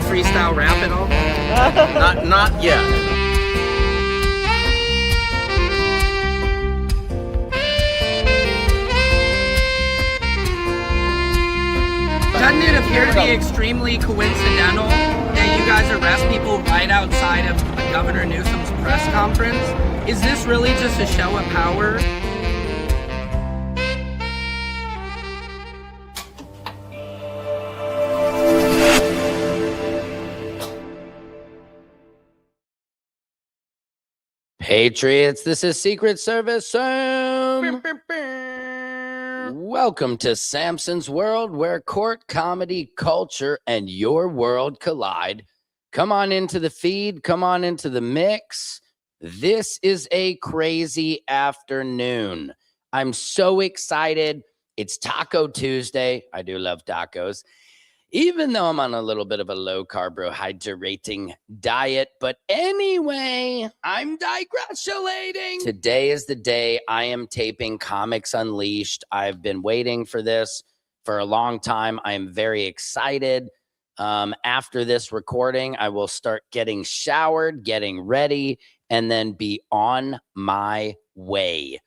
freestyle rap at all? Not yet. Doesn't it appear to be extremely coincidental that you guys arrest people right outside of Governor Newsom's press conference? Is this really just a show of power? Patriots, this is Secret Service Sam. Welcome to Samson's World, where court, comedy, culture, and your world collide. Come on into the feed. Come on into the mix. This is a crazy afternoon. I'm so excited. It's Taco Tuesday. I do love tacos. Even though I'm on a little bit of a low carbohydrating diet. But anyway, I'm digressulating. Today is the day I am taping Comics Unleashed. I've been waiting for this for a long time. I am very excited. After this recording, I will start getting showered, getting ready, and then be on my way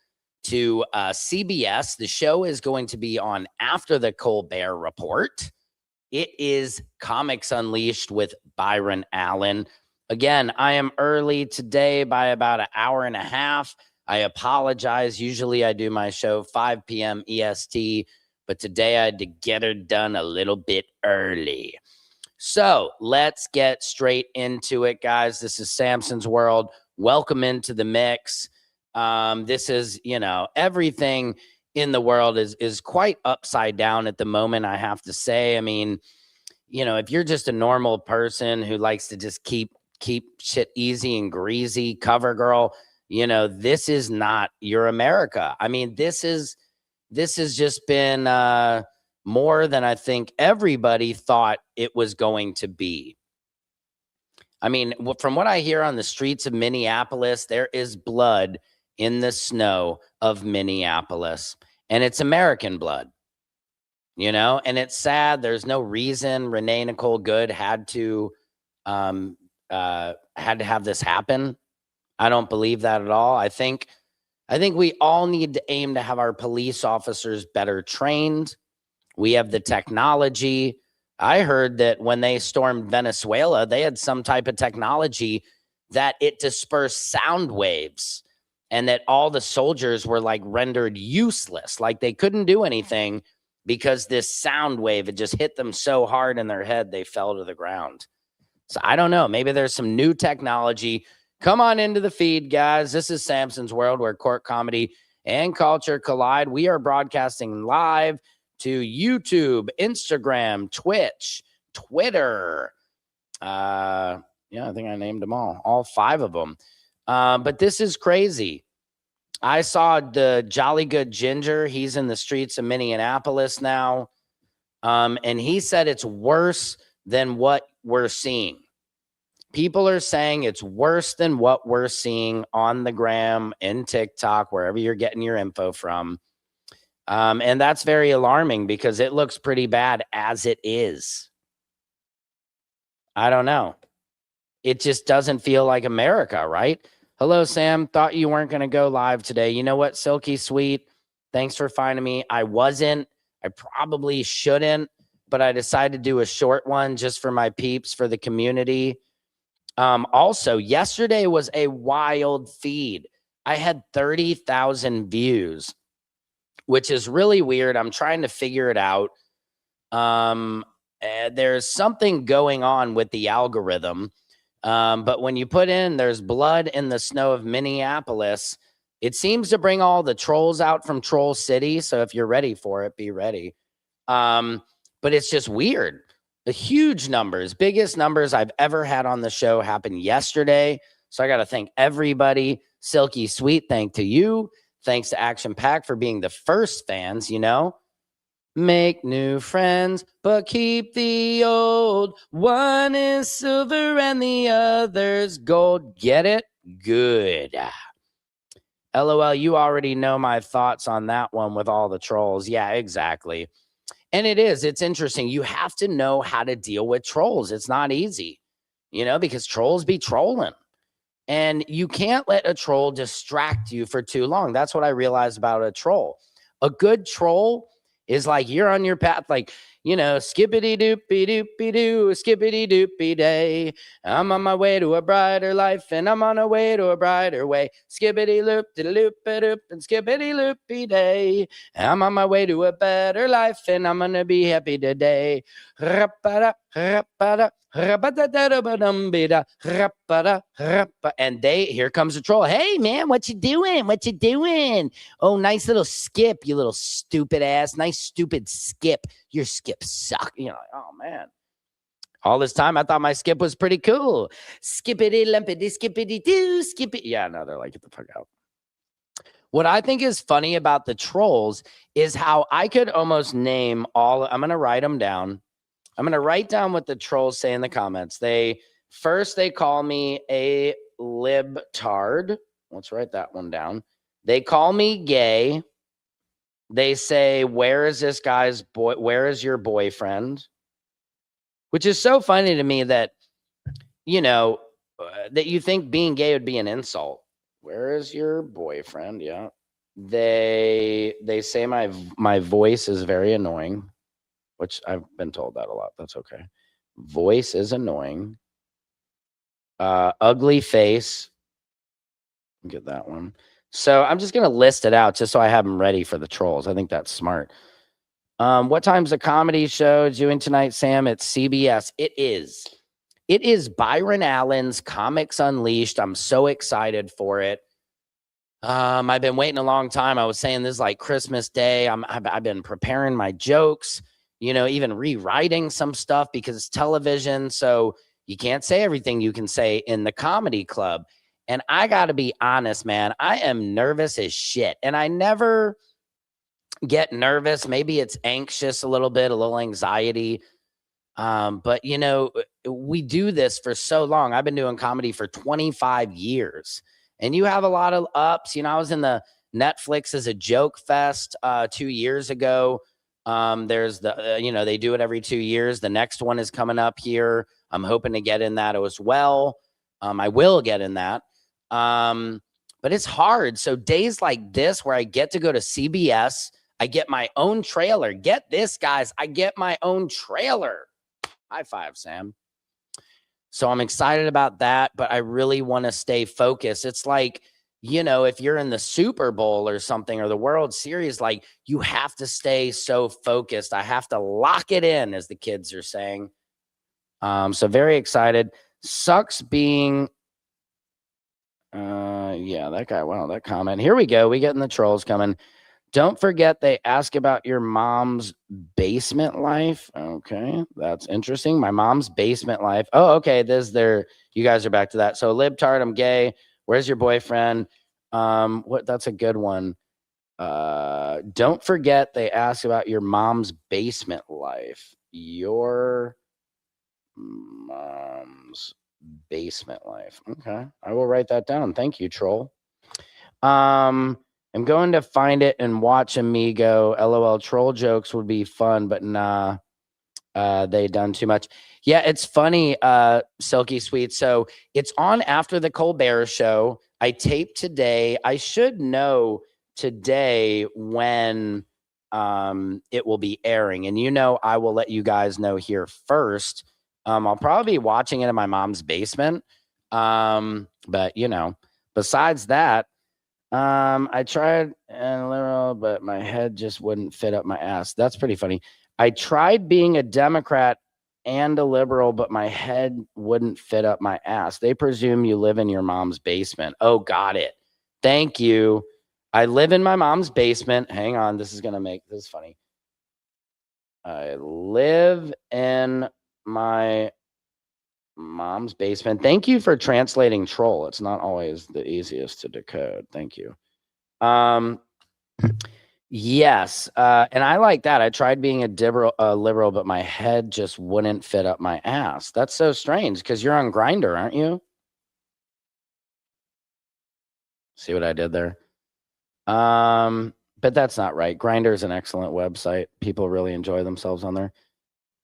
to CBS. The show is going to be on after the Colbert Report. It is Comics Unleashed with Byron Allen. Again, I am early today by about an hour and a half. I apologize. Usually I do my show 5 p.m. EST, but today I had to get her done a little bit early. So let's get straight into it, guys. This is Samson's World. Welcome into the mix. This is, everything in the world is quite upside down at the moment, I have to say. I mean, if you're just a normal person who likes to just keep shit easy and greasy, cover girl, this is not your America. I mean, this has just been more than I think everybody thought it was going to be. I mean, from what I hear on the streets of Minneapolis, there is blood in the snow of Minneapolis, and it's American blood, and it's sad. There's no reason Renee, Nicole Good had to have this happen. I don't believe that at all. I think we all need to aim to have our police officers better trained. We have the technology. I heard that when they stormed Venezuela, they had some type of technology that it dispersed sound waves, and that all the soldiers were like rendered useless. Like they couldn't do anything because this sound wave had just hit them so hard in their head, they fell to the ground. So I don't know. Maybe there's some new technology. Come on into the feed, guys. This is Samson's World, where court, comedy, and culture collide. We are broadcasting live to YouTube, Instagram, Twitch, Twitter. I think I named them all 5 of them. But this is crazy. I saw the Jolly Good Ginger. He's in the streets of Minneapolis now. And he said it's worse than what we're seeing. People are saying it's worse than what we're seeing on the gram, in TikTok, wherever you're getting your info from. And that's very alarming because it looks pretty bad as it is. I don't know. It just doesn't feel like America, right? Hello, Sam. Thought you weren't going to go live today. You know what, Silky Sweet? Thanks for finding me. I wasn't. I probably shouldn't, but I decided to do a short one just for my peeps, for the community. Also, yesterday was a wild feed. I had 30,000 views, which is really weird. I'm trying to figure it out. There's something going on with the algorithm. But when you put in, there's blood in the snow of Minneapolis, it seems to bring all the trolls out from Troll City. So if you're ready for it, be ready. But it's just weird. The huge numbers, biggest numbers I've ever had on the show happened yesterday. So I got to thank everybody. Silky Sweet, thank to you. Thanks to Action Pack for being the first fans, Make new friends, but keep the old. One is silver and the other's gold. Get it? Good. LOL, you already know my thoughts on that one with all the trolls. Yeah, exactly. And it's interesting. You have to know how to deal with trolls. It's not easy, because trolls be trolling. And you can't let a troll distract you for too long. That's what I realized about a troll. A good troll is like you're on your path, like, skippity doopy doopy doo, skippity doopy day. I'm on my way to a brighter life, and I'm on a way to a brighter way. Skippity loop de loop a doop, and skippity loopy day. I'm on my way to a better life, and I'm gonna be happy today. Rappada, rappada, and here comes the troll. Hey man, what you doing? What you doing? Oh, nice little skip, you little stupid ass. Nice stupid skip. Your skip suck. Oh man. All this time I thought my skip was pretty cool. Skippity lumpity skippity doo skippity. Yeah, no, they're like, get the fuck out. What I think is funny about the trolls is how I could almost name I'm gonna write them down. I'm going to write down what the trolls say in the comments. They call me a libtard. Let's write that one down. They call me gay. They say, where is this guy's boy? Where is your boyfriend? Which is so funny to me that, that you think being gay would be an insult. Where is your boyfriend? Yeah. They say my voice is very annoying, which I've been told that a lot. That's okay. Voice is annoying. Ugly face. Get that one. So I'm just going to list it out just so I have them ready for the trolls. I think that's smart. What time's the comedy show doing tonight, Sam? It's CBS. It is Byron Allen's Comics Unleashed. I'm so excited for it. I've been waiting a long time. I was saying this is like Christmas Day. I've been preparing my jokes. Even rewriting some stuff because it's television. So you can't say everything you can say in the comedy club. And I got to be honest, man, I am nervous as shit. And I never get nervous. Maybe it's anxious a little bit, a little anxiety. But, we do this for so long. I've been doing comedy for 25 years. And you have a lot of ups. I was in the Netflix as a joke fest 2 years ago. There's the, they do it every 2 years. The next one is coming up here. I'm hoping to get in that as well. I will get in that. But it's hard. So days like this where I get to go to CBS, I get my own trailer. Get this, guys. I get my own trailer. High five, Sam. So I'm excited about that, but I really want to stay focused. It's like, if you're in the Super Bowl or something, or the World Series, like you have to stay so focused. I have to lock it in, as the kids are saying. So very excited. Sucks being, yeah, that guy. Wow, that comment. Here we go. We getting the trolls coming. Don't forget they ask about your mom's basement life. Okay, that's interesting. My mom's basement life. Oh, okay. You guys are back to that. So libtard, I'm gay. Where's your boyfriend? That's a good one. Don't forget they ask about your mom's basement life. Your mom's basement life. Okay. I will write that down. Thank you, troll. I'm going to find it and watch Amigo. LOL, troll jokes would be fun, but nah. They done too much. Yeah, it's funny, Silky Sweet. So it's on after the Colbert Show. I taped today. I should know today when it will be airing. And I will let you guys know here first. I'll probably be watching it in my mom's basement. But besides that, I tried and liberal, but my head just wouldn't fit up my ass. That's pretty funny. I tried being a Democrat and a liberal, but my head wouldn't fit up my ass. They presume you live in your mom's basement. Oh, got it. Thank you. I live in my mom's basement. Hang on. This is funny. I live in my mom's basement. Thank you for translating troll. It's not always the easiest to decode. Thank you. Yes. And I like that. I tried being a liberal, but my head just wouldn't fit up my ass. That's so strange because you're on Grindr, aren't you? See what I did there? But that's not right. Grindr is an excellent website. People really enjoy themselves on there.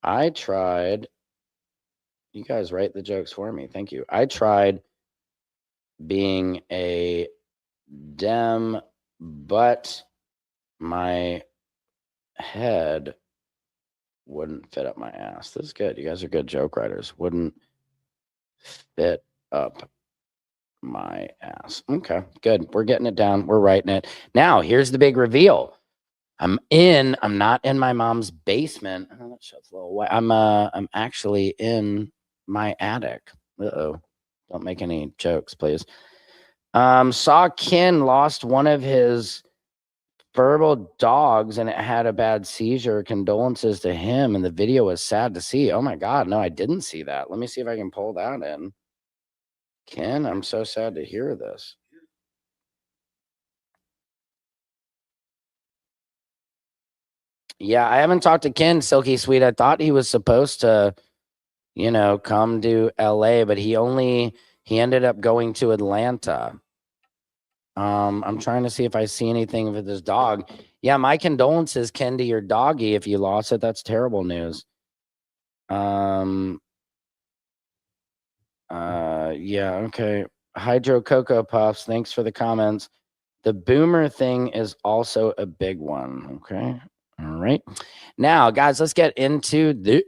I tried. You guys write the jokes for me. Thank you. I tried being a Dem, but my head wouldn't fit up my ass. This is good. You guys are good joke writers. Wouldn't fit up my ass. Okay, good. We're getting it down. We're writing it. Now, here's the big reveal. I'm not in my mom's basement. Oh, that shit's a little wet. I'm actually in my attic. Uh-oh. Don't make any jokes, please. Saw Ken lost one of his verbal dogs and it had a bad seizure. Condolences to him. And the video was sad to see. Oh my God. No, I didn't see that. Let me see if I can pull that in. Ken, I'm so sad to hear this. Yeah, I haven't talked to Ken, Silky Sweet. I thought he was supposed to, you know, come to LA, but he ended up going to Atlanta. I'm trying to see if I see anything with his dog. Yeah, my condolences, Ken, to your doggy. If you lost it, that's terrible news. Yeah, okay. Hydro Cocoa Puffs, thanks for the comments. The boomer thing is also a big one. Okay. All right. Now, guys, let's get into this.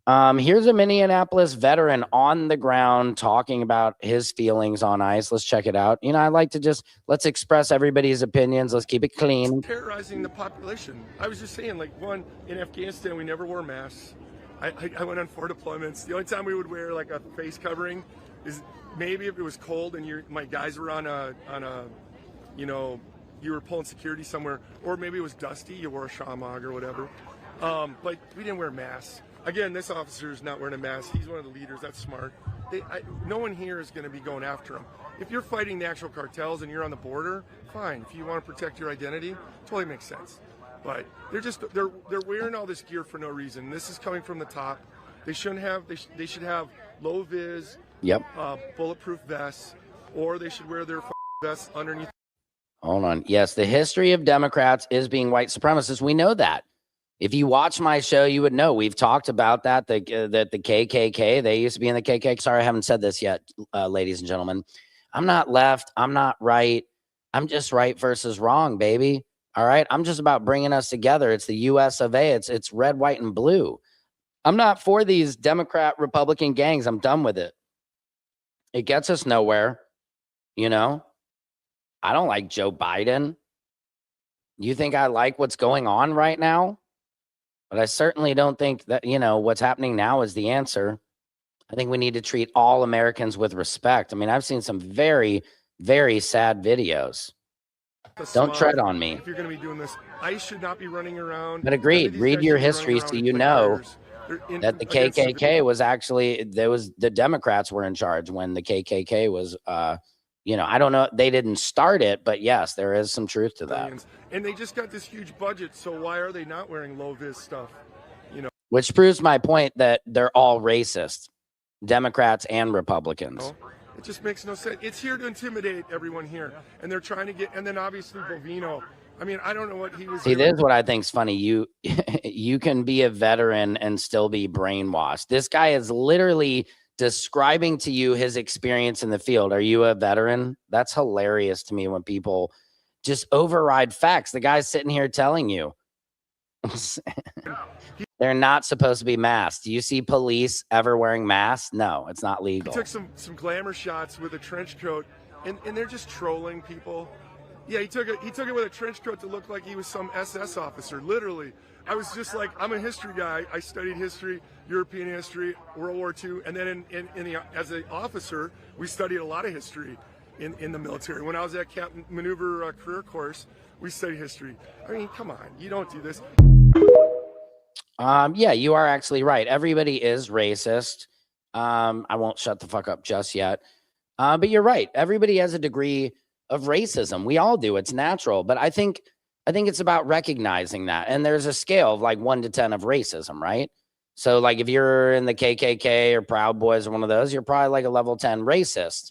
Here's a Minneapolis veteran on the ground talking about his feelings on ice. Let's check it out. You know, I like to let's express everybody's opinions. Let's keep it clean. Terrorizing the population. I was just saying, like, one, in Afghanistan, we never wore masks. I went on 4 deployments. The only time we would wear like a face covering is maybe if it was cold and my guys were on a, you know, you were pulling security somewhere, or maybe it was dusty, you wore a shamag or whatever. But we didn't wear masks. Again, this officer is not wearing a mask. He's one of the leaders. That's smart. No one here is going to be going after him. If you're fighting the actual cartels and you're on the border, fine. If you want to protect your identity, totally makes sense. But they're wearing all this gear for no reason. This is coming from the top. They shouldn't have. They should have low vis, bulletproof vests, or they should wear their vests underneath. Hold on. Yes, the history of Democrats is being white supremacists. We know that. If you watch my show, you would know. We've talked about that. That the KKK, they used to be in the KKK. Sorry, I haven't said this yet, ladies and gentlemen. I'm not left. I'm not right. I'm just right versus wrong, baby. All right. I'm just about bringing us together. It's the U.S. of A. It's red, white, and blue. I'm not for these Democrat Republican gangs. I'm done with it. It gets us nowhere. You know, I don't like Joe Biden. You think I like what's going on right now? But I certainly don't think that, you know, what's happening now is the answer. I think we need to treat all Americans with respect. I mean, I've seen some very, very sad videos. Don't tread on me. If you're going to be doing this, ICE should not be running around. But agreed. Read your history so you know that the KKK was actually, the Democrats were in charge when the KKK was, you know, I don't know. They didn't start it, but yes, there is some truth to that. And they just got this huge budget. So why are they not wearing low vis stuff? You know, which proves my point that they're all racist, Democrats and Republicans. It just makes no sense. It's here to intimidate everyone here. And they're trying to get, and then obviously Bovino. I mean, I don't know what he was. See, this is what I think's funny. You can be a veteran and still be brainwashed. This guy is literally describing to you his experience in the field. Are you a veteran? That's hilarious to me when people just override facts. The guy's sitting here telling you they're not supposed to be masked. Do you see police ever wearing masks? No, it's not legal. He took some glamour shots with a trench coat, and they're just trolling people. Yeah, he took it with a trench coat to look like he was some SS officer. Literally, I was just like, I'm a history guy. I studied history, European history, World War II, and then as an officer, we studied a lot of history in the military. When I was at Captain Maneuver Career Course, we studied history. I mean, come on, you don't do this. Yeah, you are actually right. Everybody is racist. I won't shut the fuck up just yet. But you're right. Everybody has a degree of racism. We all do. It's natural. But I think it's about recognizing that. And there's a scale of like 1 to 10 of racism, right? So like if you're in the KKK or Proud Boys or one of those, you're probably like a level 10 racist.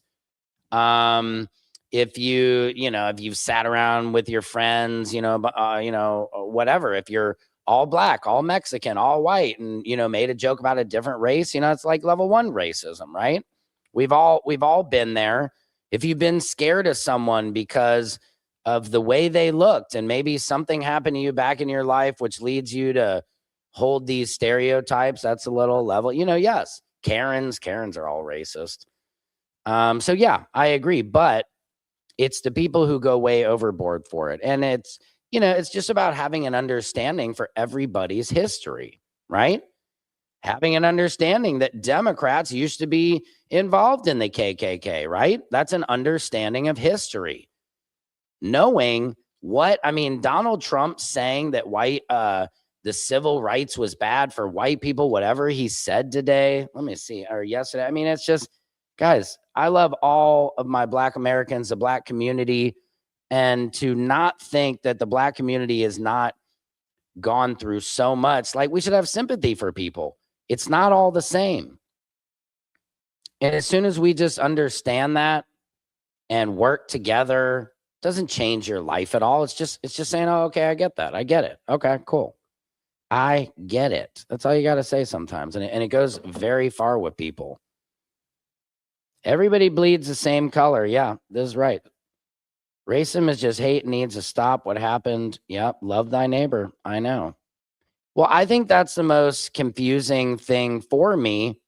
if if you've sat around with your friends, whatever, if you're all black, all Mexican, all white, and, made a joke about a different race, it's like level 1 racism, right? We've all been there. If you've been scared of someone because of the way they looked, and maybe something happened to you back in your life, which leads you to hold these stereotypes, that's a little level, yes, Karens are all racist. So yeah, I agree, but it's the people who go way overboard for it. And it's just about having an understanding for everybody's history, right? Having an understanding that Democrats used to be involved in the KKK, right? That's an understanding of history. Knowing Donald Trump saying that the civil rights was bad for white people, whatever he said today, or yesterday. It's just, guys, I love all of my Black Americans, the Black community, and to not think that the Black community has not gone through so much, like we should have sympathy for people. It's not all the same. And as soon as we just understand that and work together, doesn't change your life at all. It's just saying, oh, okay, I get that. I get it. Okay, cool. I get it. That's all you got to say sometimes. And it goes very far with people. Everybody bleeds the same color. Yeah, this is right. Racism is just hate and needs to stop. What happened? Yep. Love thy neighbor. I know. Well, I think that's the most confusing thing for me.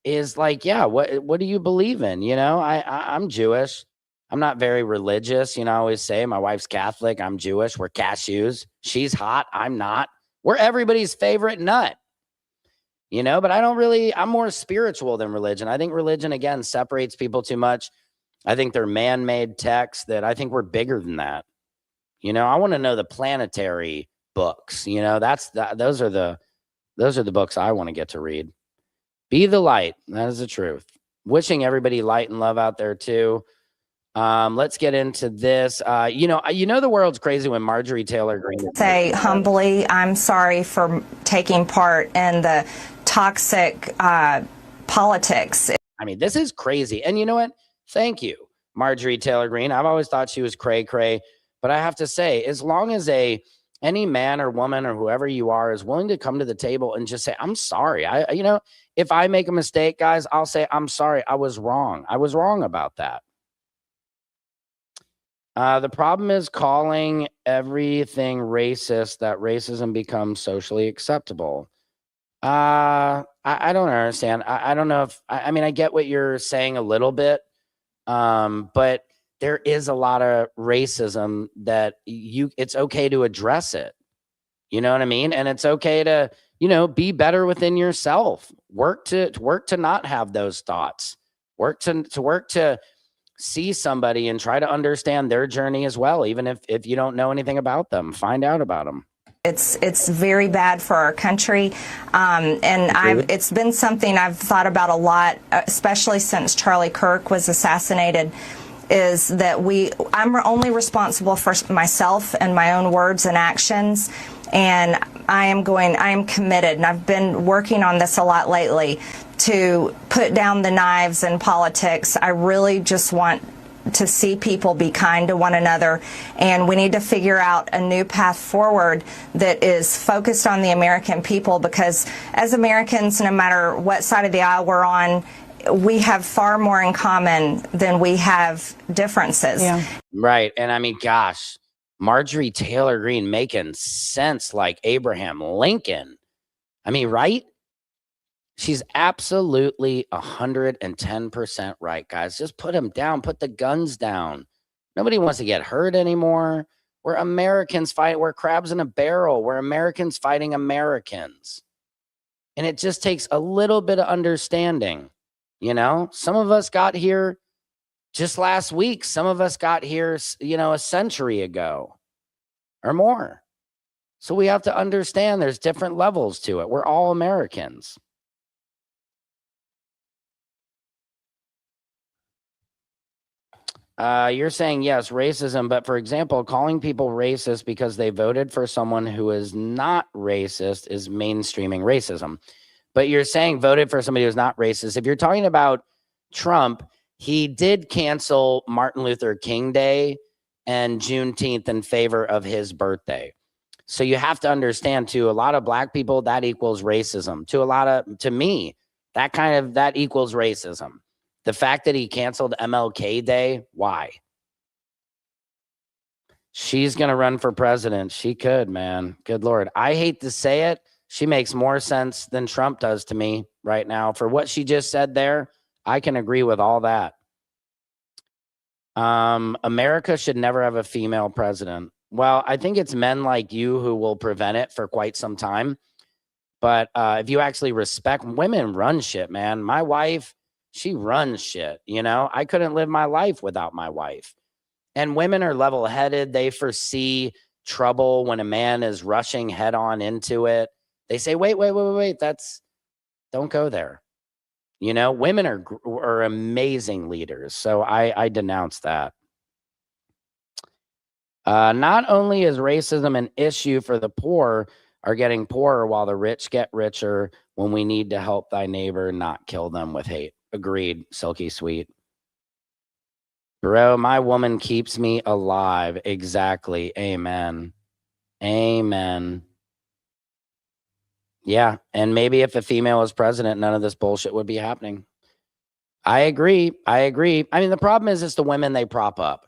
Is like, yeah, what do you believe in? I'm Jewish. I'm not very religious. I always say my wife's Catholic. I'm Jewish. We're cashews. She's hot. I'm not. We're everybody's favorite nut. But I'm more spiritual than religion. I think religion, again, separates people too much. I think they're man-made texts that I think we're bigger than that. I want to know the planetary books. Those are the books I want to get to read. Be the light. That is the truth. Wishing everybody light and love out there too. Let's get into this. The world's crazy when Marjorie Taylor Greene say humbly, I'm sorry for taking part in the toxic politics. This is crazy. And you know what? Thank you, Marjorie Taylor Greene. I've always thought she was cray-cray, but I have to say, as long as any man or woman or whoever you are is willing to come to the table and just say, I'm sorry. If I make a mistake, guys, I'll say, I'm sorry. I was wrong. I was wrong about that. The problem is calling everything racist, that racism becomes socially acceptable. I don't understand. I don't know if, I get what you're saying a little bit, but there is a lot of racism that it's okay to address it. You know what I mean? And it's okay to, be better within yourself. Work to not have those thoughts. Work to see somebody and try to understand their journey as well. Even if you don't know anything about them, find out about them. It's very bad for our country, and it's been something I've thought about a lot, especially since Charlie Kirk was assassinated. Is that I'm only responsible for myself and my own words and actions, and I am committed, and I've been working on this a lot lately, to put down the knives in politics. I really just want to see people be kind to one another, and we need to figure out a new path forward that is focused on the American people, because as Americans, no matter what side of the aisle we're on, we have far more in common than we have differences. Yeah. Right. And gosh, Marjorie Taylor Greene making sense like Abraham Lincoln. Right? She's absolutely 110% right, guys. Just put them down. Put the guns down. Nobody wants to get hurt anymore. We're Americans fighting. We're crabs in a barrel. We're Americans fighting Americans. And it just takes a little bit of understanding. Some of us got here just last week. Some of us got here, a century ago or more. So we have to understand there's different levels to it. We're all Americans. You're saying, yes, racism. But for example, calling people racist because they voted for someone who is not racist is mainstreaming racism. But you're saying voted for somebody who's not racist. If you're talking about Trump, he did cancel Martin Luther King Day and Juneteenth in favor of his birthday. So you have to understand, to a lot of black people, that equals racism. To me, that equals racism. The fact that he canceled MLK Day, why? She's going to run for president. She could, man. Good Lord. I hate to say it. She makes more sense than Trump does to me right now. For what she just said there, I can agree with all that. America should never have a female president. Well, I think it's men like you who will prevent it for quite some time. But if you actually respect, women run shit, man. My wife, she runs shit. You know, I couldn't live my life without my wife. And women are level-headed. They foresee trouble when a man is rushing head on into it. They say, wait, don't go there. You know, women are amazing leaders. So I denounce that. Not only is racism an issue for the poor are getting poorer while the rich get richer, when we need to help thy neighbor, not kill them with hate. Agreed, Silky Sweet. Bro, my woman keeps me alive. Exactly. Amen. Amen. Yeah. And maybe if a female was president, none of this bullshit would be happening. I agree. I mean, the problem is it's the women they prop up.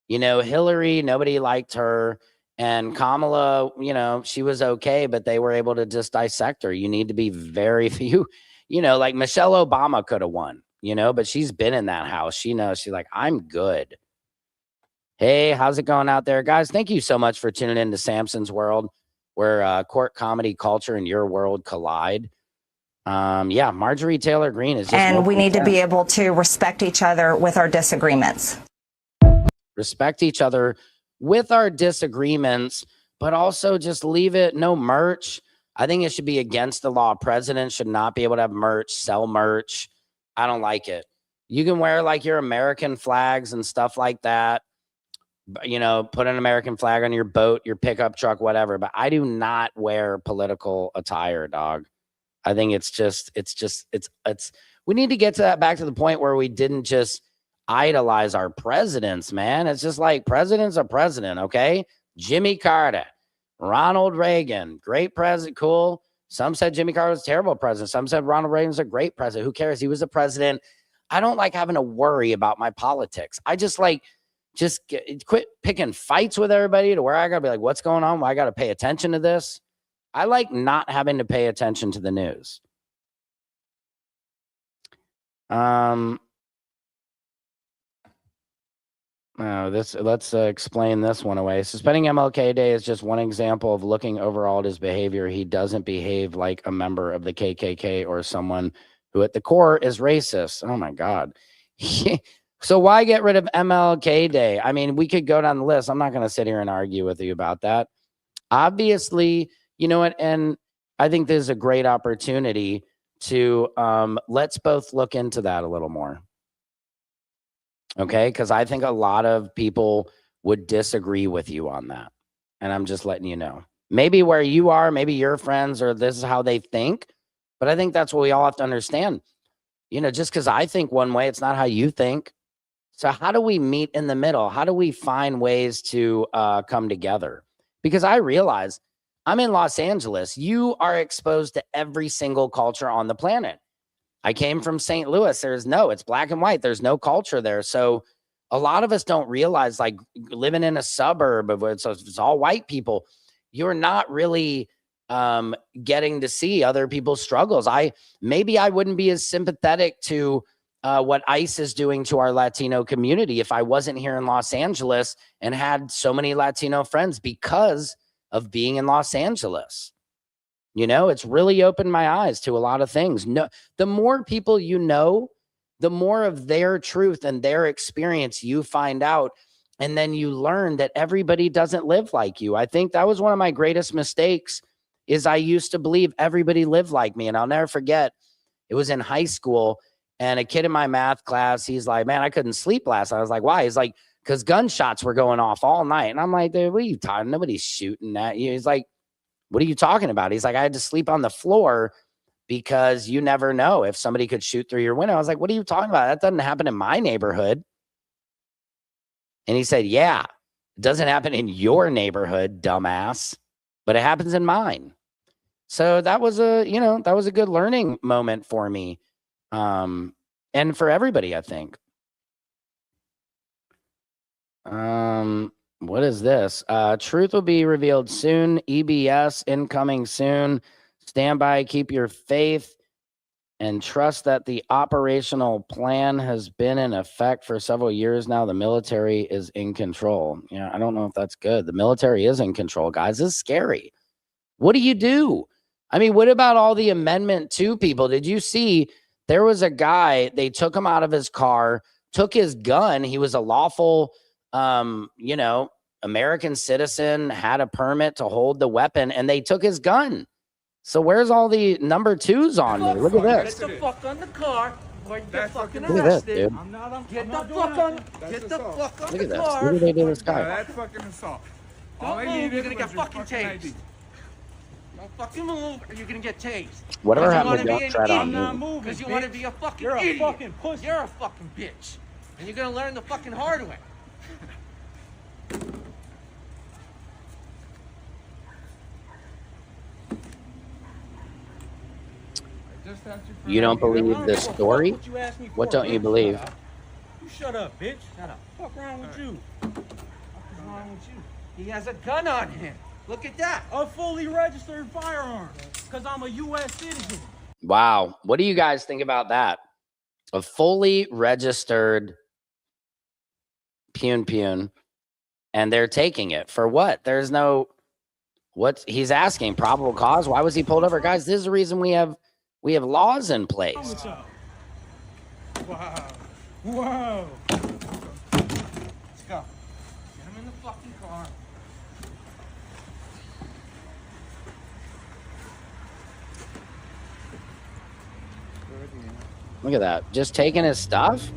You know, Hillary, nobody liked her. And Kamala, you know, she was okay, but they were able to just dissect her. You need to be very few, you know, like Michelle Obama could have won, you know, but she's been in that house. She knows. She's like, I'm good. Hey, how's it going out there, guys? Thank you so much for tuning in to Samson's World, where court comedy culture and your world collide. Yeah, Marjorie Taylor Greene is just, and we need to be able to respect each other with our disagreements. Respect each other with our disagreements, but also just leave it. No merch. I think it should be against the law. Presidents should not be able to have merch, sell merch. I don't like it. You can wear like your American flags and stuff like that. You know, put an American flag on your boat, your pickup truck, whatever. But I do not wear political attire, dog. I think it's we need to get to that, back to the point where we didn't just idolize our presidents, man. It's just like, president's a president, okay? Jimmy Carter, Ronald Reagan, great president, cool. Some said Jimmy Carter was a terrible president. Some said Ronald Reagan was a great president. Who cares? He was a president. I don't like having to worry about my politics. I just like, quit picking fights with everybody to where I gotta be like, what's going on? Well, I gotta pay attention to this. I like not having to pay attention to the news. Let's explain this one away. Suspending MLK Day is just one example of looking overall at his behavior. He doesn't behave like a member of the KKK or someone who at the core is racist. Oh my God. So why get rid of MLK Day? I mean, we could go down the list. I'm not going to sit here and argue with you about that. Obviously, you know what? And I think there's a great opportunity to let's both look into that a little more. Okay, because I think a lot of people would disagree with you on that. And I'm just letting you know. Maybe where you are, maybe your friends, or this is how they think. But I think that's what we all have to understand. You know, just because I think one way, it's not how you think. So how do we meet in the middle? How do we find ways to come together? Because I realize I'm in Los Angeles. You are exposed to every single culture on the planet. I came from St. Louis. It's black and white. There's no culture there. So a lot of us don't realize, like, living in a suburb of it's all white people, you're not really getting to see other people's struggles. Maybe I wouldn't be as sympathetic to what ICE is doing to our Latino community if I wasn't here in Los Angeles and had so many Latino friends because of being in Los Angeles. You know, it's really opened my eyes to a lot of things. No, the more people you know, the more of their truth and their experience you find out. And then you learn that everybody doesn't live like you. I think that was one of my greatest mistakes, is I used to believe everybody lived like me. And I'll never forget, it was in high school, and a kid in my math class, he's like, man, I couldn't sleep last night. I was like, why? He's like, because gunshots were going off all night. And I'm like, dude, what are you talking? Nobody's shooting at you. He's like, what are you talking about? He's like, I had to sleep on the floor because you never know if somebody could shoot through your window. I was like, what are you talking about? That doesn't happen in my neighborhood. And he said, yeah, it doesn't happen in your neighborhood, dumbass, but it happens in mine. So that was a good learning moment for me. And for everybody, I think. What is this? Truth will be revealed soon. EBS incoming soon. Stand by, keep your faith, and trust that the operational plan has been in effect for several years now. The military is in control. Yeah, I don't know if that's good. The military is in control, guys. This is scary. What do you do? I mean, what about all the Amendment 2 people? Did you see there was a guy, they took him out of his car, took his gun. He was a lawful, American citizen, had a permit to hold the weapon, and they took his gun. So where's all the number 2s on me? Look at this. Get the fuck on the car or you get fucking Look at this, arrested. dude. Get the fuck on the car. Look at this. What did they do to this guy? That's fucking assault. All Don't I move, needed you're gonna was get your fucking fucking tased. ID. Don't fucking move or you're gonna get tased. Whatever Because happened to you wanna don't be an tread on idiot. me? Because you want to be a fucking You're a idiot. fucking pussy. You're a fucking bitch. And you're gonna learn the fucking hard way. Just asked you for You don't an ID. believe this story? What you asked me What for, don't you bitch? believe? You shut up, bitch. Shut up. What's wrong with you? What's wrong with you? He has a gun on him. Look at that. A fully registered firearm. Because I'm a U.S. citizen. Wow. What do you guys think about that? A fully registered pune, and they're taking it for what? There's no, what he's asking, probable cause. Why was he pulled over? Guys, this is the reason we have laws in place. What's up? Wow. Wow. Let's go. Get him in the fucking car. Look at that. Just taking his stuff?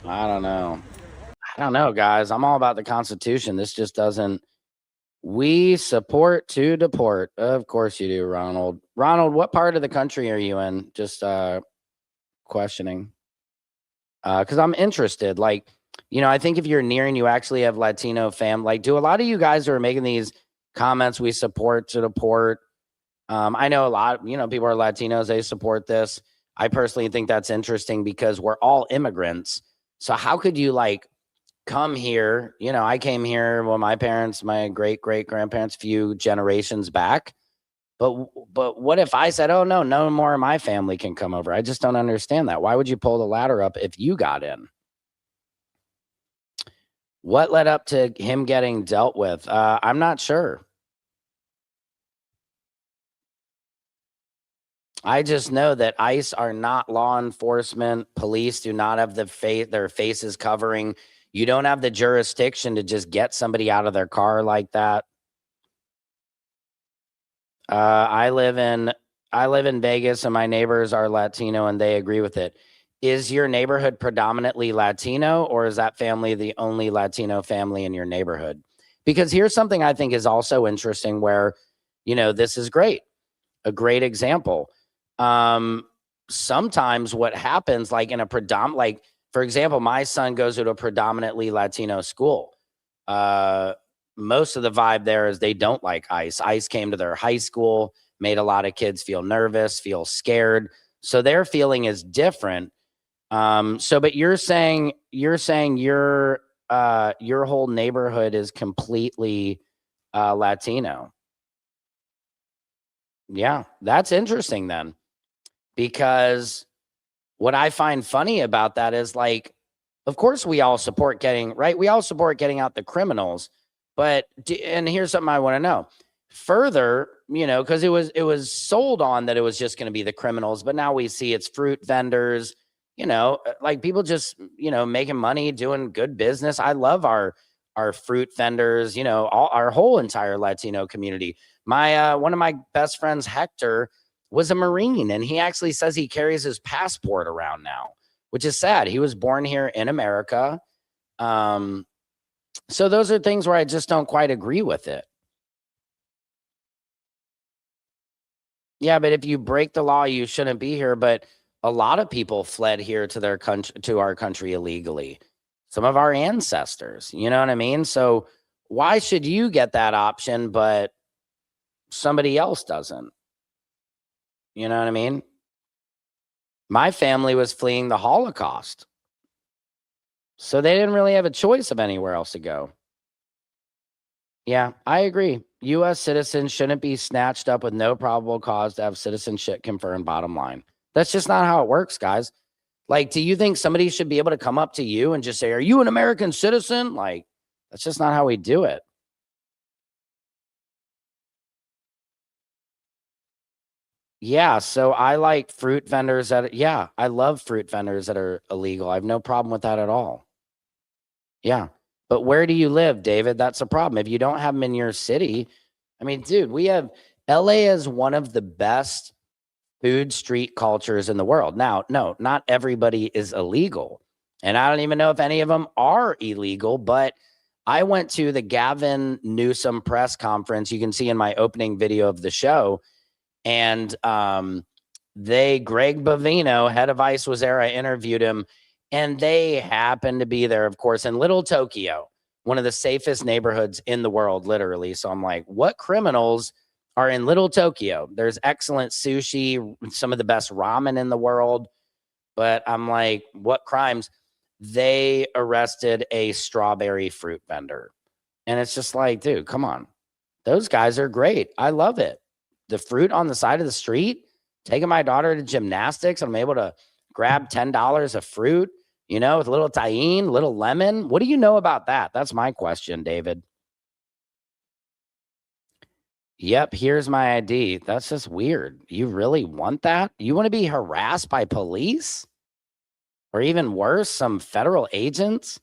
I don't know. I don't know, guys. I'm all about the Constitution. This just doesn't. We support to deport. Of course you do, Ronald. Ronald, what part of the country are you in? Just questioning. Because I'm interested. Like, I think if you're near and you actually have Latino fam, like, do a lot of you guys who are making these comments, we support to deport. I know a lot, people are Latinos, they support this. I personally think that's interesting because we're all immigrants. So how could you come here? I came here, well, my parents, my great-great-grandparents, few generations back. But what if I said, oh, no more of my family can come over? I just don't understand that. Why would you pull the ladder up if you got in? What led up to him getting dealt with? I'm not sure. I just know that ICE are not law enforcement. Police do not have their faces covering. You don't have the jurisdiction to just get somebody out of their car like that. I live in Vegas and my neighbors are Latino and they agree with it. Is your neighborhood predominantly Latino, or is that family the only Latino family in your neighborhood? Because here's something I think is also interesting where, this is great. A great example. Sometimes what happens, like in a for example, my son goes to a predominantly Latino school. Most of the vibe there is they don't like ICE. ICE came to their high school, made a lot of kids feel nervous, feel scared. So their feeling is different. But you're saying your whole neighborhood is completely Latino. Yeah, that's interesting then. Because what I find funny about that is of course we all support getting out the criminals, and here's something I want to know further, because it was sold on that it was just going to be the criminals, but now we see it's fruit vendors, people just, making money, doing good business. I love our fruit vendors, our whole entire Latino community. My, one of my best friends, Hector, was a Marine, and he actually says he carries his passport around now, which is sad. He was born here in America. So those are things where I just don't quite agree with it. Yeah, but if you break the law, you shouldn't be here. But a lot of people fled here to their country, to our country illegally. Some of our ancestors, you know what I mean? So why should you get that option, but somebody else doesn't? You know what I mean? My family was fleeing the Holocaust, so they didn't really have a choice of anywhere else to go. Yeah, I agree. U.S. citizens shouldn't be snatched up with no probable cause to have citizenship confirmed, bottom line. That's just not how it works, guys. Like, do you think somebody should be able to come up to you and just say, are you an American citizen? Like, that's just not how we do it. Yeah, so I like fruit vendors that, yeah, I love fruit vendors that are illegal. I have no problem with that at all. Yeah. But where do you live, David? That's a problem. If you don't have them in your city, I mean, dude, we have LA is one of the best food street cultures in the world. Now, no, not everybody is illegal. And I don't even know if any of them are illegal, but I went to the Gavin Newsom press conference. You can see in my opening video of the show. And Greg Bovino, head of ICE, was there. I interviewed him. And they happened to be there, of course, in Little Tokyo, one of the safest neighborhoods in the world, literally. So I'm like, what criminals are in Little Tokyo? There's excellent sushi, some of the best ramen in the world. But I'm like, what crimes? They arrested a strawberry fruit vendor. And it's just like, dude, come on. Those guys are great. I love it. The fruit on the side of the street, taking my daughter to gymnastics, I'm able to grab $10 of fruit, you know, with a little tahini, little lemon. What do you know about that? That's my question, David. Yep, here's my ID. That's just weird. You really want that? You want to be harassed by police? Or even worse, some federal agents?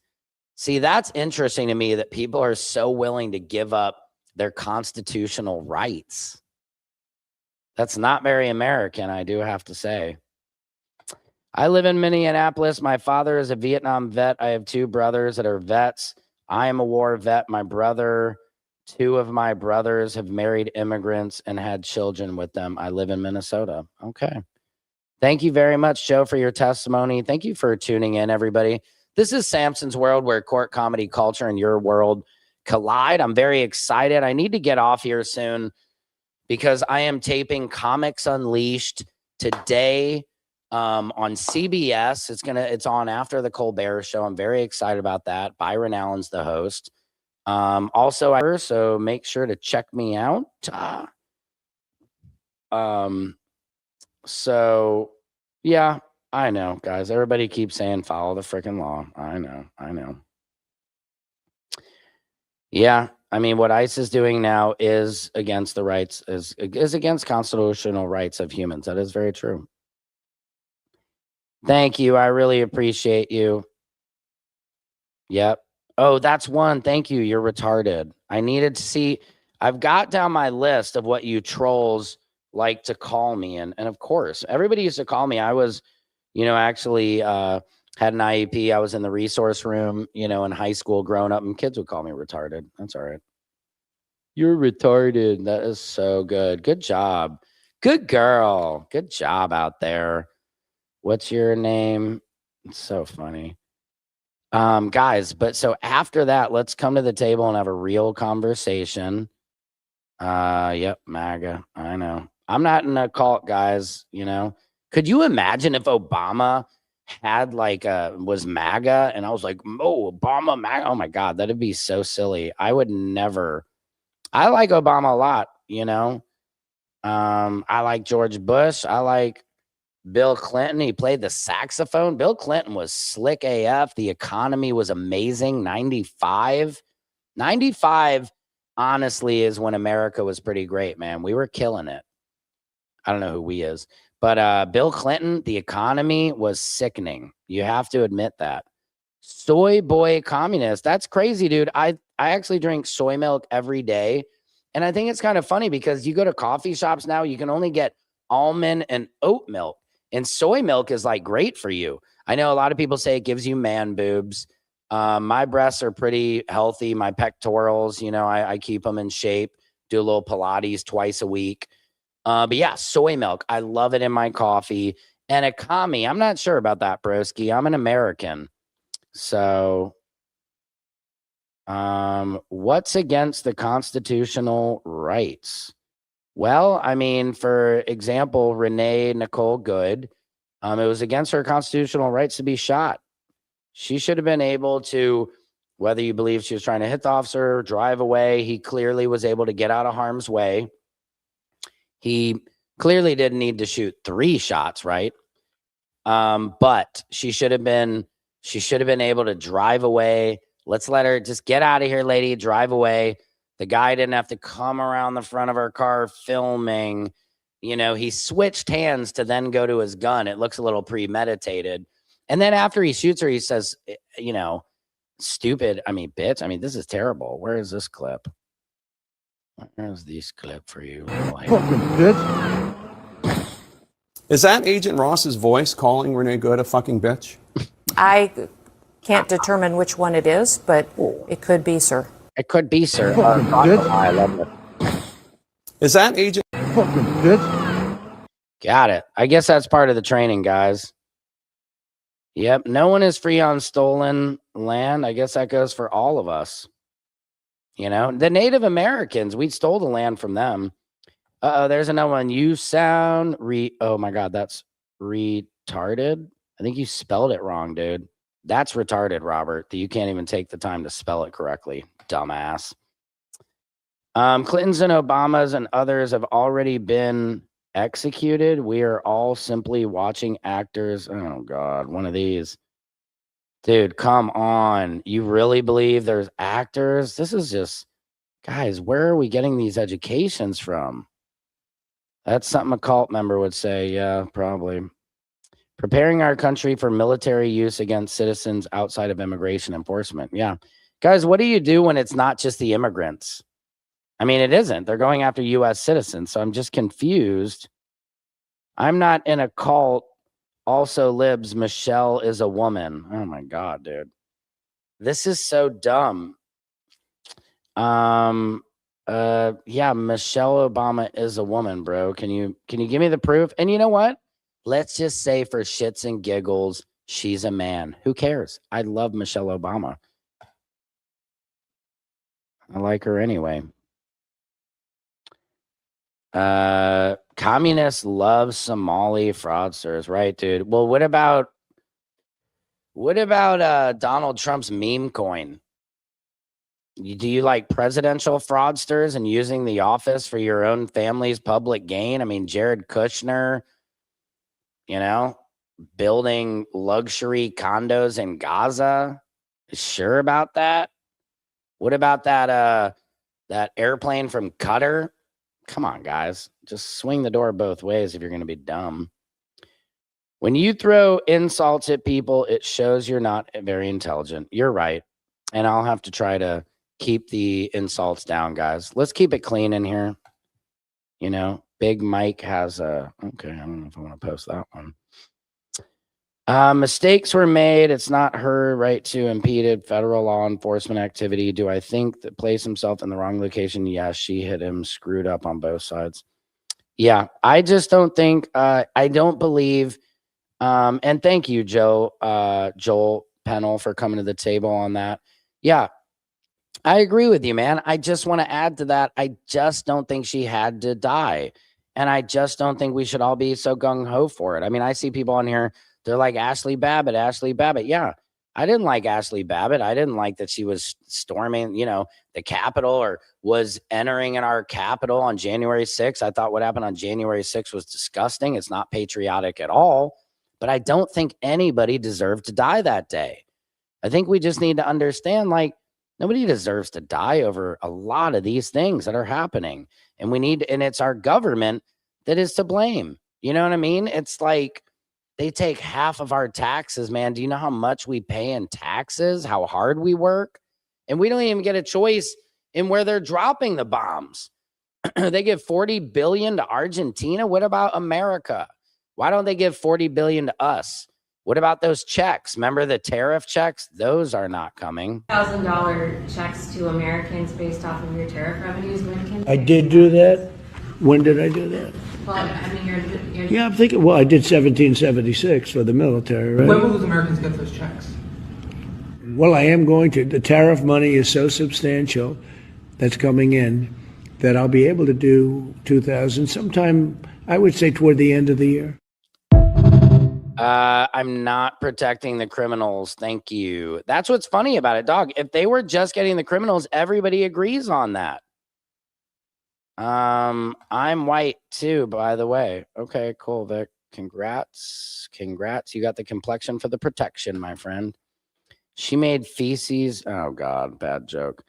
See, that's interesting to me that people are so willing to give up their constitutional rights. That's not very American, I do have to say. I live in Minneapolis. My father is a Vietnam vet. I have 2 brothers that are vets. I am a war vet. My brother, 2 of my brothers have married immigrants and had children with them. I live in Minnesota. Okay. Thank you very much, Joe, for your testimony. Thank you for tuning in, everybody. This is Samson's World, where court, comedy, culture, and your world collide. I'm very excited. I need to get off here soon because I am taping Comics Unleashed today on CBS. It's on after the Colbert Show. I'm very excited about that. Byron Allen's the host. So make sure to check me out. So yeah, I know, guys. Everybody keeps saying follow the freaking law. I know. Yeah, I mean, what ICE is doing now is against the rights, is against constitutional rights of humans. That is very true. Thank you. I really appreciate you. Yep. Oh, that's one. Thank you. You're retarded. I needed to see. I've got down my list of what you trolls like to call me. And of course, everybody used to call me. I was, actually had an IEP. I was in the resource room, in high school growing up, and kids would call me retarded. That's all right. You're retarded. That is so good. Good job. Good girl. Good job out there. What's your name? It's so funny. Guys, but so after that, let's come to the table and have a real conversation. Yep, MAGA. I know. I'm not in a cult, guys, Could you imagine if Obama had was MAGA and I was like, oh, Obama, MAGA. Oh my God, that'd be so silly. I would never. I like Obama a lot, I like George Bush. I like Bill Clinton. He played the saxophone. Bill Clinton was slick AF. The economy was amazing. 95, honestly, is when America was pretty great, man. We were killing it. I don't know who we is, but Bill Clinton, the economy was sickening. You have to admit that. Soy boy communist. That's crazy, dude. I actually drink soy milk every day. And I think it's kind of funny because you go to coffee shops now, you can only get almond and oat milk. And soy milk is great for you. I know a lot of people say it gives you man boobs. My breasts are pretty healthy. My pectorals, I keep them in shape, do a little Pilates twice a week. But yeah, soy milk. I love it in my coffee. And a commie. I'm not sure about that, broski. I'm an American. So what's against the constitutional rights? Well, I mean, for example, Renee Nicole Good, it was against her constitutional rights to be shot. She should have been able to, whether you believe she was trying to hit the officer, drive away, he clearly was able to get out of harm's way. He clearly didn't need to shoot 3 shots, right? But she should have been able to drive away. Let's let her just get out of here, lady, drive away. The guy didn't have to come around the front of our car filming. You know, he switched hands to then go to his gun. It looks a little premeditated. And then after he shoots her, he says, you know, stupid. I mean, bitch. I mean, this is terrible. Where is this clip? Where's this clip for you? Fucking bitch. Is that Agent Ross's voice calling Renee Good a fucking bitch? I can't determine which one it is, but it could be, sir. It could be, sir. I love it. Is that Agent? Fucking bitch. Got it. I guess that's part of the training, guys. Yep. No one is free on stolen land. I guess that goes for all of us. You know, the Native Americans, we stole the land from them. There's another one. You sound oh my God, that's retarded. I think you spelled it wrong, dude. That's retarded, Robert, that you can't even take the time to spell it correctly. Dumbass. Clintons and Obamas and others have already been executed. We are all simply watching actors. Oh God, one of these. Dude, come on. You really believe there's actors? This is just, guys, where are we getting these educations from? That's something a cult member would say. Yeah, probably. Preparing our country for military use against citizens outside of immigration enforcement. Yeah. Guys, what do you do when it's not just the immigrants? I mean, it isn't. They're going after U.S. citizens. So I'm just confused. I'm not in a cult. Also libs, Michelle is a woman. Oh my God, dude. This is so dumb. Yeah, Michelle Obama is a woman, bro. Can you give me the proof? And you know what? Let's just say for shits and giggles, she's a man. Who cares? I love Michelle Obama. I like her anyway. Communists love Somali fraudsters, right, dude? Well, what about Donald Trump's meme coin? Do you like presidential fraudsters and using the office for your own family's public gain? I mean, Jared Kushner, you know, building luxury condos in Gaza. Sure about that? What about that airplane from Qatar? Come on, guys. Just swing the door both ways if you're going to be dumb. When you throw insults at people, it shows you're not very intelligent. You're right. And I'll have to try to keep the insults down, guys. Let's keep it clean in here. You know, Big Mike has a... Okay, I don't know if I want to post that one. Mistakes were made. It's not her right to impeded federal law enforcement activity. Do I think that place himself in the wrong location? Yes, she hit him, screwed up on both sides. Yeah, I just don't think, I don't believe, and thank you, Joel Pennell, for coming to the table on that. Yeah, I agree with you, man. I just want to add to that. I just don't think she had to die. And I just don't think we should all be so gung-ho for it. I mean, I see people on here, they're like, Ashley Babbitt. Yeah, I didn't like Ashley Babbitt. I didn't like that she was storming, you know, the Capitol or was entering in our Capitol on January 6th. I thought what happened on January 6th was disgusting. It's not patriotic at all. But I don't think anybody deserved to die that day. I think we just need to understand, like, nobody deserves to die over a lot of these things that are happening. And and it's our government that is to blame. You know what I mean? It's like, they take half of our taxes, man. Do you know how much we pay in taxes? How hard we work? And we don't even get a choice in where they're dropping the bombs. They give $40 billion to Argentina. What about America? Why don't they give $40 billion to us? What about those checks? Remember the tariff checks? Those are not coming. $1,000 checks to Americans based off of your tariff revenues. When can I did do that. When did I do that? Well, I mean, you're Yeah, I'm thinking, well, I did 1776 for the military, right? When will those Americans get those checks? Well, I am going to. The tariff money is so substantial that's coming in that I'll be able to do 2,000 sometime, I would say, toward the end of the year. I'm not protecting the criminals. Thank you. That's what's funny about it, dog. If they were just getting the criminals, everybody agrees on that. I'm white too, by the way. Okay, cool, Vic. Congrats. You got the complexion for the protection, my friend. She made feces. Oh God, bad joke.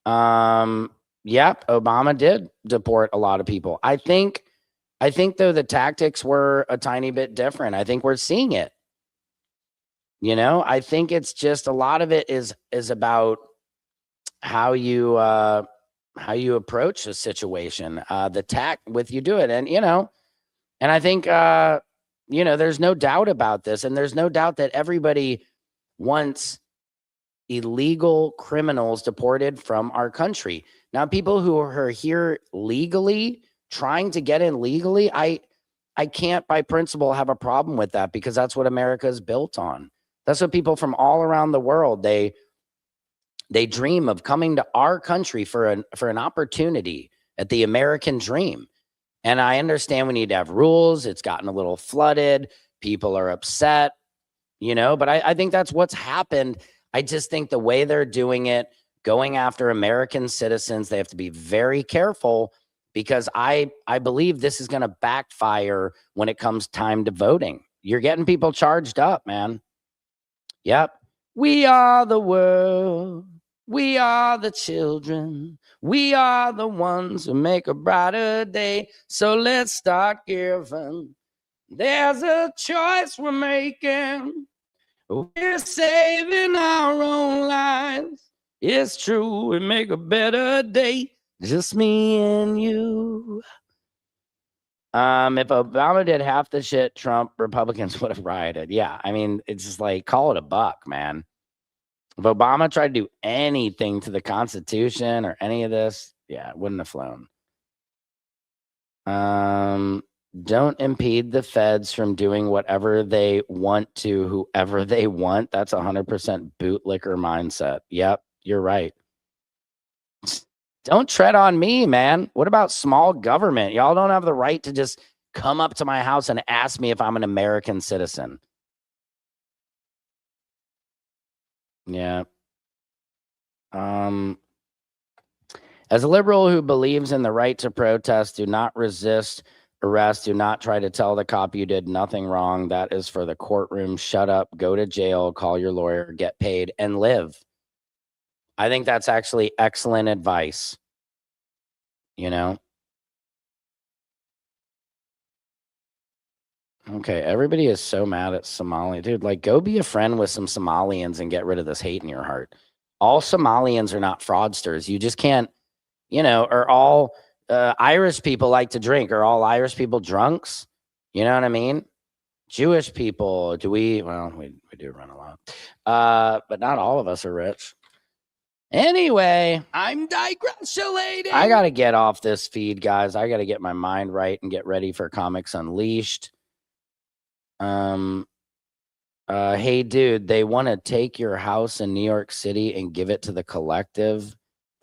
Yep, Obama did deport a lot of people. I think though the tactics were a tiny bit different. I think we're seeing it. You know, I think it's just a lot of it is about how you approach a situation, the tact with you do it. And, you know, and I think, you know, there's no doubt about this. And there's no doubt that everybody wants illegal criminals deported from our country. Now, people who are here legally, trying to get in legally, I can't by principle have a problem with that because that's what America is built on. That's what people from all around the world, they dream of coming to our country for an opportunity at the American dream. And I understand we need to have rules. It's gotten a little flooded. People are upset, you know, but I think that's what's happened. I just think the way they're doing it, going after American citizens, they have to be very careful because I believe this is going to backfire when it comes time to voting. You're getting people charged up, man. Yep. We are the world. We are the children. We are the ones who make a brighter day. So let's start giving. There's a choice we're making. We're saving our own lives. It's true. We make a better day. Just me and you. If Obama did half the shit Trump, Republicans would have rioted. Yeah, I mean, it's just like, call it a buck, man. If Obama tried to do anything to the Constitution or any of this, yeah, it wouldn't have flown. Don't impede the feds from doing whatever they want to whoever they want. That's 100% bootlicker mindset. Yep, you're right. Don't tread on me, man. What about small government? Y'all don't have the right to just come up to my house and ask me if I'm an American citizen. Yeah. As a liberal who believes in the right to protest, do not resist arrest. Do not try to tell the cop you did nothing wrong. That is for the courtroom. Shut up, go to jail, call your lawyer, get paid, and live. I think that's actually excellent advice. You know? Okay, everybody is so mad at Somalia. Dude, like, go be a friend with some Somalians and get rid of this hate in your heart. All Somalians are not fraudsters. You just can't, you know, or all Irish people like to drink. Are all Irish people drunks? You know what I mean? Jewish people, well, we do run a lot. But not all of us are rich. Anyway, I'm digressulating. I got to get off this feed, guys. I got to get my mind right and get ready for Comics Unleashed. Hey, dude, they want to take your house in New York City and give it to the collective.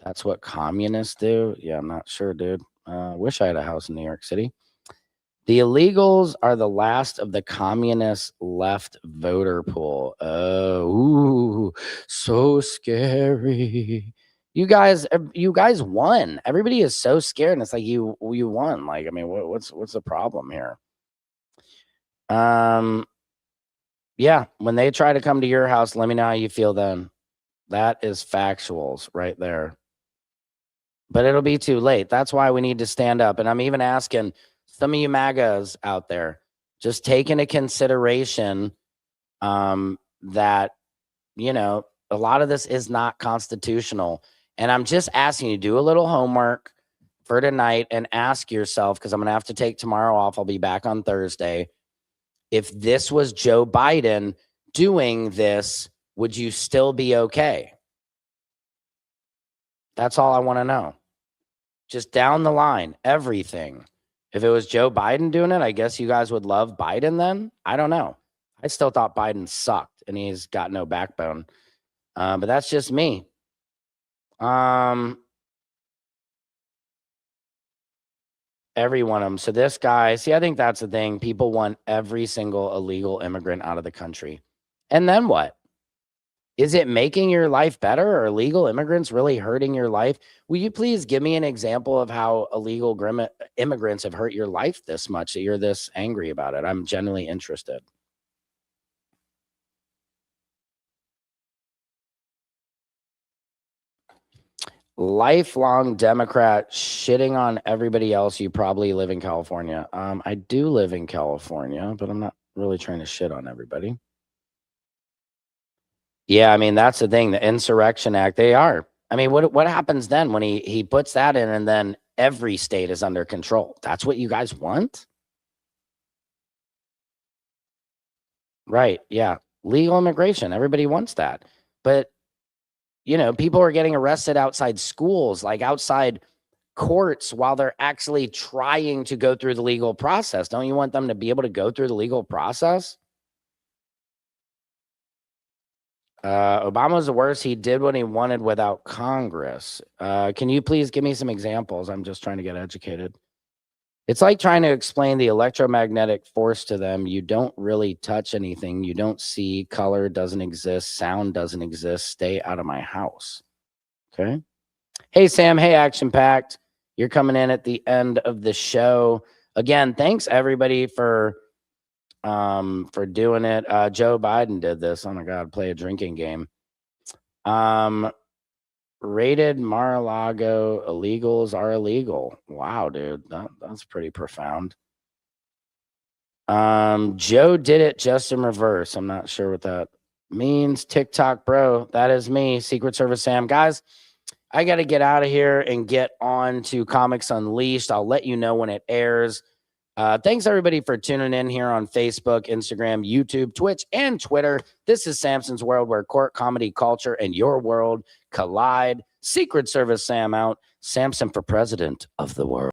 That's what communists do. Yeah, I'm not sure, dude. Wish I had a house in New York City. The illegals are the last of the communist left voter pool. Oh, ooh, so scary. You guys won. Everybody is so scared, and it's like you won. Like, I mean, what's the problem here? Yeah, when they try to come to your house, let me know how you feel then. That is factuals right there. But it'll be too late. That's why we need to stand up. And I'm even asking some of you MAGAs out there, just take into consideration that, you know, a lot of this is not constitutional. And I'm just asking you to do a little homework for tonight and ask yourself, because I'm going to have to take tomorrow off. I'll be back on Thursday. If this was Joe Biden doing this, would you still be okay? That's all I want to know. Just down the line, everything. If it was Joe Biden doing it, I guess you guys would love Biden then. I don't know. I still thought Biden sucked and he's got no backbone. But that's just me. Every one of them. So this guy, see, I think that's the thing. People want every single illegal immigrant out of the country. And then what? Is it making your life better? Or illegal immigrants really hurting your life? Will you please give me an example of how illegal immigrants have hurt your life this much that you're this angry about it? I'm genuinely interested. Lifelong Democrat shitting on everybody else. You probably live in California. I do live in California, but I'm not really trying to shit on everybody. Yeah, I mean, that's the thing. The Insurrection Act, they are. I mean, what happens then when he puts that in and then every state is under control? That's what you guys want? Right, yeah. Legal immigration. Everybody wants that. But you know, people are getting arrested outside schools, like outside courts, while they're actually trying to go through the legal process. Don't you want them to be able to go through the legal process? Obama's the worst. He did what he wanted without Congress. Can you please give me some examples? I'm just trying to get educated. It's like trying to explain the electromagnetic force to them. You don't really touch anything. You don't see. Color doesn't exist. Sound doesn't exist. Stay out of my house. Okay. Hey, Sam. Hey, Action Packed. You're coming in at the end of the show. Again, thanks everybody for doing it. Joe Biden did this. Oh my God, play a drinking game. Rated Mar-a-Lago illegals are illegal. Wow, dude, that's pretty profound. Joe did it just in reverse. I'm not sure what that means. TikTok bro, that is me. Secret Service Sam. Guys, I got to get out of here and get on to Comics Unleashed. I'll let you know when it airs. Thanks everybody for tuning in here on Facebook, Instagram, YouTube, Twitch, and Twitter. This is Samson's World, where court, comedy, culture, and your world collide. Secret Service Sam out. Samson for president of the world.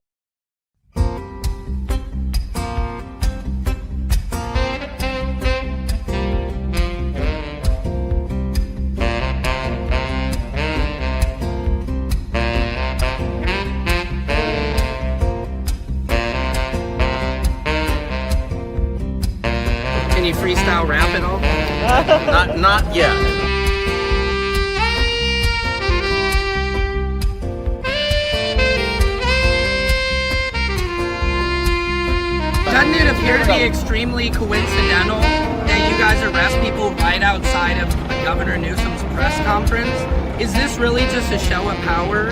Can you freestyle rap at all? Not yet. Doesn't it appear to be extremely coincidental that you guys arrest people right outside of Governor Newsom's press conference? Is this really just a show of power?